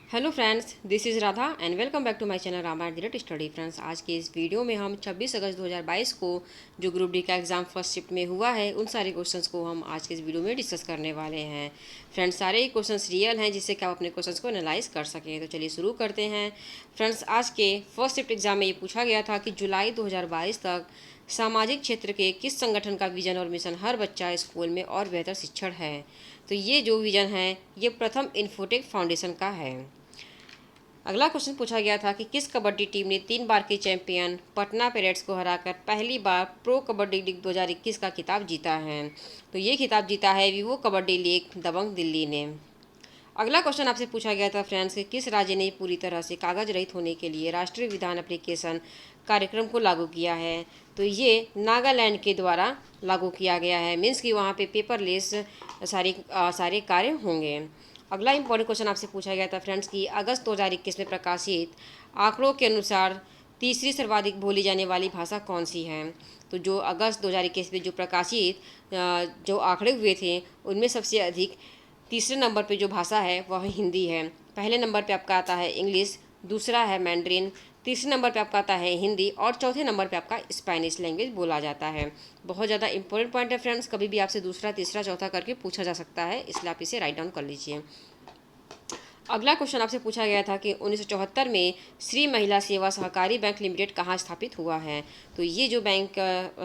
Hello friends, this is Radha and welcome back to my channel Ramayan direct study. Friends, आज के इस video में हम 26 अगस्त 2022 को जो ग्रुप डी का एग्ज़ाम फर्स्ट शिफ्ट में हुआ है उन सारे क्वेश्चंस को हम आज के इस वीडियो में डिस्कस करने वाले हैं। फ्रेंड्स, सारे ही क्वेश्चंस रियल हैं जिससे कि आप अपने क्वेश्चंस को एनालाइज कर सकें। तो चलिए शुरू करते हैं। फ्रेंड्स, आज के फर्स्ट शिफ्ट एग्ज़ाम में ये पूछा गया था कि जुलाई 2022 तक सामाजिक क्षेत्र के किस संगठन का विजन और मिशन हर बच्चा स्कूल में और बेहतर शिक्षण है। तो ये जो विजन है ये प्रथम इन्फोटेक फाउंडेशन का है। अगला क्वेश्चन पूछा गया था कि किस कबड्डी टीम ने 3 बार की चैंपियन पटना पेरेट्स को हराकर पहली बार प्रो कबड्डी लीग 2021 का खिताब जीता है। तो ये खिताब जीता है विवो कबड्डी लीग दबंग दिल्ली ने। अगला क्वेश्चन आपसे पूछा गया था फ्रेंड्स कि किस राज्य ने पूरी तरह से कागज रहित होने के लिए राष्ट्रीय विधान एप्लीकेशन कार्यक्रम को लागू किया है। तो ये नागालैंड के द्वारा लागू किया गया है। मीन्स कि वहाँ पे पेपरलेस सारे कार्य होंगे। अगला इंपॉर्टेंट क्वेश्चन आपसे पूछा गया था फ्रेंड्स कि अगस्त 2021 में प्रकाशित आंकड़ों के अनुसार तीसरी सर्वाधिक बोली जाने वाली भाषा कौन सी है। तो जो अगस्त 2021 में जो प्रकाशित जो आंकड़े हुए थे उनमें सबसे अधिक तीसरे नंबर पे जो भाषा है वह हिंदी है। पहले नंबर पे आपका आता है इंग्लिश, दूसरा है मैंड्रिन, तीसरे नंबर पे आपका आता है हिंदी और चौथे नंबर पे आपका स्पेनिश लैंग्वेज बोला जाता है। बहुत ज़्यादा इंपॉर्टेंट पॉइंट है फ्रेंड्स, कभी भी आपसे दूसरा तीसरा चौथा करके पूछा जा सकता है, इसलिए आप इसे राइट डाउन कर लीजिए। अगला क्वेश्चन आपसे पूछा गया था कि 1974 में श्री महिला सेवा सहकारी बैंक लिमिटेड कहाँ स्थापित हुआ है। तो ये जो बैंक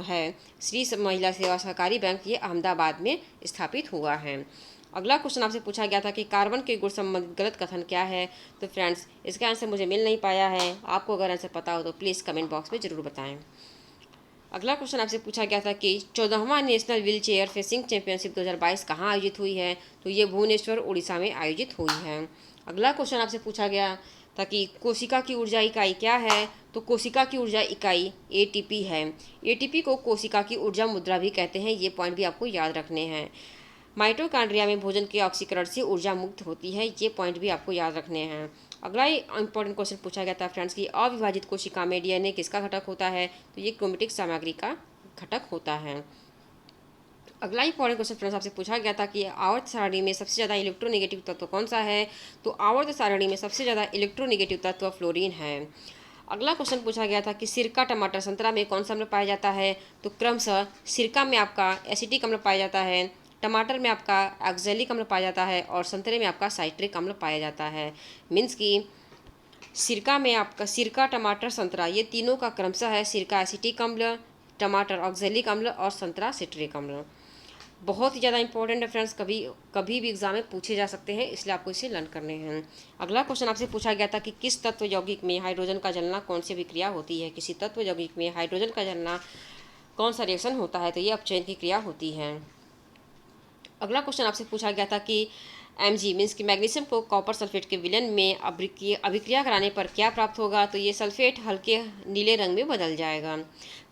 है श्री महिला सेवा सहकारी बैंक, ये अहमदाबाद में स्थापित हुआ है। अगला क्वेश्चन आपसे पूछा गया था कि कार्बन के गुण संबंधित गलत कथन क्या है। तो फ्रेंड्स, इसका आंसर मुझे मिल नहीं पाया है, आपको अगर आंसर पता हो तो प्लीज़ कमेंट बॉक्स में ज़रूर बताएं। अगला क्वेश्चन आपसे पूछा गया था कि 14वां national wheelchair fencing championship 2022 कहाँ आयोजित हुई है। तो ये भुवनेश्वर उड़ीसा में आयोजित हुई है। अगला क्वेश्चन आपसे पूछा गया था कि कोशिका की ऊर्जा इकाई क्या है। तो कोशिका की ऊर्जा इकाई एटीपी है। एटीपी को कोशिका की ऊर्जा मुद्रा भी कहते हैं, ये पॉइंट भी आपको याद रखने हैं। माइटोकॉन्ड्रिया में भोजन के ऑक्सीकरण से ऊर्जा मुक्त होती है, ये पॉइंट भी आपको याद रखने हैं। अगला इंपॉर्टेंट क्वेश्चन पूछा गया था फ्रेंड्स कि अविभाजित कोशिका में डीएनए किसका घटक होता है। तो ये क्रोमेटिक सामग्री का घटक होता है। अगला इंपॉर्टेंट क्वेश्चन फ्रेंड्स आपसे पूछा गया था कि आवर्त सारणी में सबसे ज़्यादा इलेक्ट्रोनेगेटिव तत्व कौन सा है। तो आवर्त सारणी में सबसे ज़्यादा इलेक्ट्रोनेगेटिव तत्व फ्लोरीन है। अगला क्वेश्चन पूछा गया था कि सिरका, टमाटर, संतरा में कौन सा अम्ल पाया जाता है। तो क्रमशः सिरका में आपका एसिटिक अम्ल पाया जाता है, टमाटर में आपका ऑक्जेलिक अम्ल पाया जाता है और संतरे में आपका साइट्रिक अम्ल पाया जाता है। मीन्स कि सिरका में आपका सिरका, टमाटर, संतरा ये तीनों का क्रमशः है सिरका एसिटिक अम्ल, टमाटर ऑक्जेलिक अम्ल और संतरा सिट्रिक अम्ल। बहुत ही ज़्यादा इंपॉर्टेंट है फ्रेंड्स, कभी कभी भी एग्जाम में पूछे जा सकते हैं, इसलिए आपको इसे लर्न करने हैं। अगला क्वेश्चन आपसे पूछा गया था कि किस तत्व यौगिक में हाइड्रोजन का जलना कौन सी अभिक्रिया होती है। किसी तत्व यौगिक में हाइड्रोजन का जलना कौन सा रिएक्शन होता है। तो ये अपचयन की क्रिया होती है। अगला क्वेश्चन आपसे पूछा गया था कि Mg मीन्स कि मैग्नीशियम को कॉपर सल्फेट के विलयन में अभिक्रिया कराने पर क्या प्राप्त होगा। तो ये सल्फेट हल्के नीले रंग में बदल जाएगा।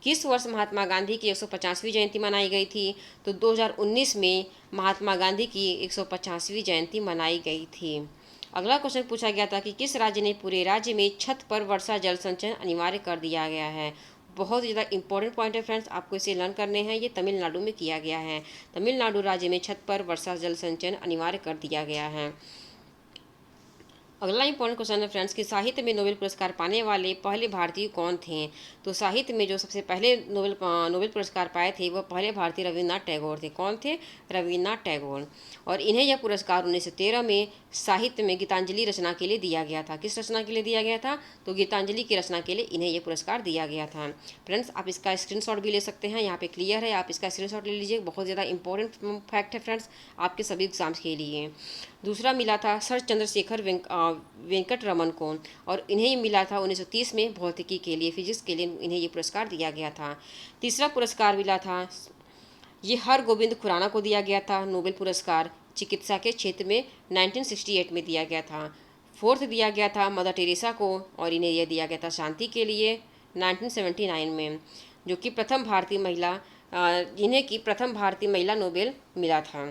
किस वर्ष महात्मा गांधी की 150वीं जयंती मनाई गई थी। तो 2019 में महात्मा गांधी की 150वीं जयंती मनाई गई थी। अगला क्वेश्चन पूछा गया था कि किस राज्य ने पूरे राज्य में छत पर वर्षा जल संचयन अनिवार्य कर दिया गया है। बहुत ज़्यादा इंपॉर्टेंट पॉइंट है फ्रेंड्स, आपको इसे लर्न करने हैं। ये तमिलनाडु में किया गया है। तमिलनाडु राज्य में छत पर वर्षा जल संचयन अनिवार्य कर दिया गया है। अगला इंपॉर्टेंट क्वेश्चन है फ्रेंड्स कि साहित्य में नोबेल पुरस्कार पाने वाले पहले भारतीय कौन थे। तो साहित्य में जो सबसे पहले नोबेल पुरस्कार पाए थे वह पहले भारतीय रविन्द्रनाथ टैगोर थे। कौन थे? रविन्द्रनाथ टैगोर। और इन्हें यह पुरस्कार 1913 में साहित्य में गीतांजलि रचना के लिए दिया गया था। किस रचना के लिए दिया गया था? तो गीतांजलि की रचना के लिए इन्हें यह पुरस्कार दिया गया था। फ्रेंड्स, आप इसका स्क्रीनशॉट भी ले सकते हैं, यहाँ पे क्लियर है, आप इसका स्क्रीनशॉट ले लीजिए। बहुत ज़्यादा इंपॉर्टेंट फैक्ट है फ्रेंड्स आपके सभी एग्जाम्स के लिए। दूसरा मिला था सर चंद्रशेखर वेंकट रमन को, और इन्हें मिला था 1930 में भौतिकी के लिए, फिजिक्स के लिए इन्हें ये पुरस्कार दिया गया था। तीसरा पुरस्कार मिला था ये हर गोविंद खुराना को दिया गया था। नोबेल पुरस्कार चिकित्सा के क्षेत्र में 1968 में दिया गया था। फोर्थ दिया गया था मदर टेरेसा को, और इन्हें यह दिया गया था शांति के लिए 1979 में, जो कि प्रथम भारतीय महिला इन्हें की प्रथम भारतीय महिला नोबेल मिला था।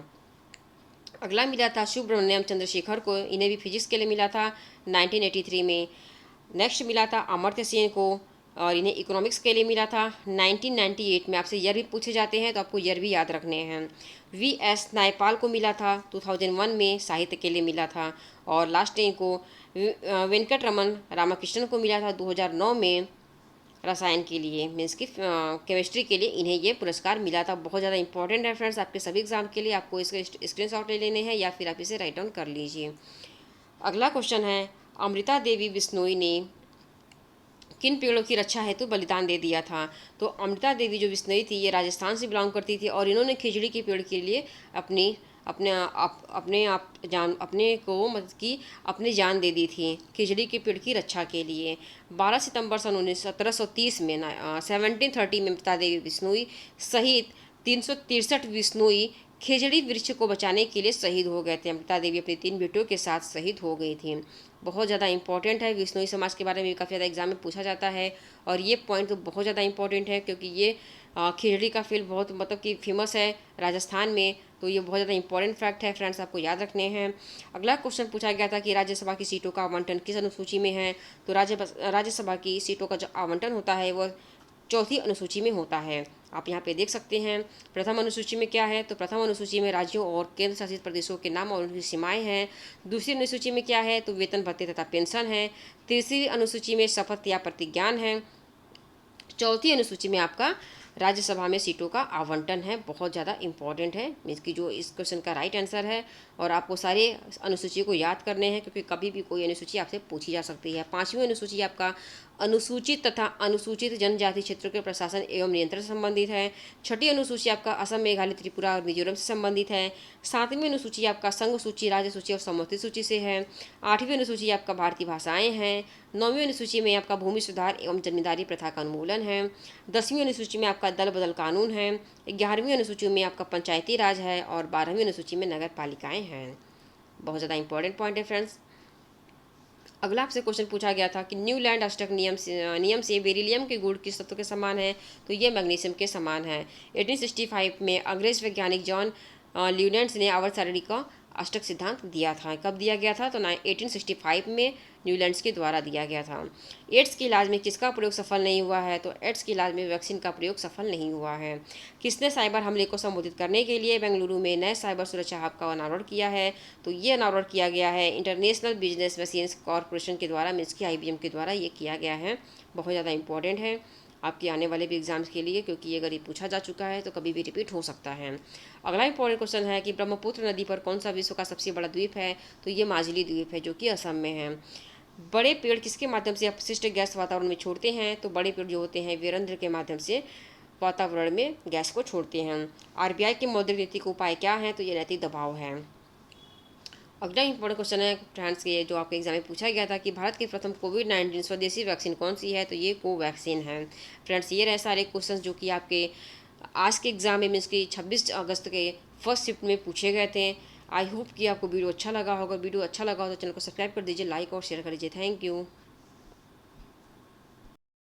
अगला मिला था सुब्रमण्यम चंद्रशेखर को, इन्हें भी फिजिक्स के लिए मिला था 1983 में। नेक्स्ट मिला था अमर्त्य सेन को, और इन्हें इकोनॉमिक्स के लिए मिला था 1998 में। आपसे ईयर भी पूछे जाते हैं तो आपको ईयर भी याद रखने हैं। वी एस नायपाल को मिला था 2001 में, साहित्य के लिए मिला था। और लास्ट रैंक को वेंकट रमन रामाकृष्णन को मिला था 2009 में रसायन के लिए, मीन्स की केमिस्ट्री के लिए इन्हें ये पुरस्कार मिला था। बहुत ज़्यादा इंपॉर्टेंट है फ्रेंड्स आपके सभी एग्जाम के लिए, आपको इसके स्क्रीनशॉट ले लेने हैं या फिर आप इसे राइट डाउन कर लीजिए। अगला क्वेश्चन है, अमृता देवी बिश्नोई ने किन पेड़ों की रक्षा हेतु बलिदान दे दिया था। तो अमृता देवी जो बिश्नोई थी ये राजस्थान से बिलोंग करती थी और इन्होंने खिचड़ी के पेड़ के लिए अपनी अपने को मतलब कि अपनी जान दे दी थी खिचड़ी के पेड़ की रक्षा के लिए। 12 सितंबर सन 1730 में 1730 में अमृता देवी बिश्नोई सहित 363 बिश्नोई खिचड़ी वृक्ष को बचाने के लिए शहीद हो गए थे। अमृता देवी अपनी 3 बेटों के साथ शहीद हो गई थी। बहुत ज़्यादा इंपॉर्टेंट है, बिश्नोई समाज के बारे में भी काफ़ी ज़्यादा एग्जाम में पूछा जाता है और ये पॉइंट तो बहुत ज़्यादा इंपॉर्टेंट है क्योंकि ये खिचड़ी का फील्ड बहुत मतलब कि फेमस है राजस्थान में, तो ये बहुत ज़्यादा इंपॉर्टेंट फैक्ट है फ्रेंड्स, आपको याद रखने हैं। अगला क्वेश्चन पूछा गया था कि राज्यसभा की सीटों का आवंटन किस अनुसूची में है। तो राज्यसभा की सीटों का जो आवंटन होता है वो चौथी अनुसूची में होता है। आप यहाँ पे देख सकते हैं प्रथम अनुसूची में क्या है। तो प्रथम अनुसूची में राज्यों और केंद्र शासित प्रदेशों के नाम और उनकी सीमाएं हैं। दूसरी अनुसूची में क्या है, तो वेतन भत्ते तथा पेंशन है। तीसरी अनुसूची में शपथ या प्रतिज्ञान है। चौथी अनुसूची में आपका राज्यसभा में सीटों का आवंटन है। बहुत ज़्यादा इंपॉर्टेंट है, मीन्स की जो इस क्वेश्चन का राइट आंसर है और आपको सारे अनुसूची को याद करने हैं क्योंकि कभी भी कोई अनुसूची आपसे पूछी जा सकती है। 5वीं अनुसूची आपका अनुसूचित तथा अनुसूचित जनजाति क्षेत्रों के प्रशासन एवं नियंत्रण से संबंधित है। 6ठी अनुसूची आपका असम, मेघालय, त्रिपुरा और मिजोरम से संबंधित है। 7वीं अनुसूची आपका संघ सूची, राज्य सूची और समवर्ती सूची से है। 8वीं अनुसूची आपका भारतीय भाषाएं हैं। 9वीं अनुसूची में आपका भूमि सुधार एवं जमींदारी प्रथा का उन्मूलन है। 10वीं अनुसूची में आपका दल बदल कानून है। 11वीं अनुसूची में आपका पंचायती राज है और 12वीं अनुसूची में नगर पालिकाएं हैं। बहुत ज़्यादा इंपॉर्टेंट पॉइंट है फ्रेंड्स। अगला आपसे क्वेश्चन पूछा गया था कि न्यूलैंड अष्टक नियम से बेरिलियम के गुण किस तत्व के समान है। तो ये मैग्नीशियम के समान है। 1865 में अंग्रेज वैज्ञानिक जॉन ल्यूडेंट्स ने आवर्त सारणी का अष्टक सिद्धांत दिया था। कब दिया गया था, तो 1865 में न्यूलैंड्स के द्वारा दिया गया था। एड्स के इलाज में किसका प्रयोग सफल नहीं हुआ है। तो एड्स के इलाज में वैक्सीन का प्रयोग सफल नहीं हुआ है। किसने साइबर हमले को संबोधित करने के लिए बेंगलुरु में नए साइबर सुरक्षा हब का अनावरण किया है। तो ये अनावरण किया गया है इंटरनेशनल बिजनेस मशीन्स कॉरपोरेशन के द्वारा, मीन्स की IBM के द्वारा ये किया गया है। बहुत ज़्यादा इंपॉर्टेंट है आपके आने वाले भी एग्जाम्स के लिए क्योंकि ये अगर ये पूछा जा चुका है तो कभी भी रिपीट हो सकता है। अगला इंपॉर्टेंट क्वेश्चन है कि ब्रह्मपुत्र नदी पर कौन सा विश्व का सबसे बड़ा द्वीप है। तो ये माजुली द्वीप है जो कि असम में है। बड़े पेड़ किसके माध्यम से अपशिष्ट गैस वातावरण में छोड़ते हैं। तो बड़े पेड़ जो होते हैं वे रंध्र के माध्यम से वातावरण में गैस को छोड़ते हैं। RBI के मौद्रिक नीति के उपाय क्या है। तो ये नैतिक दबाव है। अगला इंपॉर्टेंट क्वेश्चन है फ्रेंड्स के जो आपके एग्जाम में पूछा गया था कि भारत के प्रथम कोविड-19 स्वदेशी वैक्सीन कौन सी है। तो ये कोवैक्सीन है। फ्रेंड्स ये रहे सारे क्वेश्चन जो कि आपके आज के एग्जाम में मीन्स की 26 अगस्त के फर्स्ट शिफ्ट में पूछे गए थे। आई होप कि आपको वीडियो अच्छा लगा होगा। वीडियो अच्छा लगा हो तो चैनल को सब्सक्राइब कर दीजिए, लाइक और शेयर कर दीजिए। Thank you.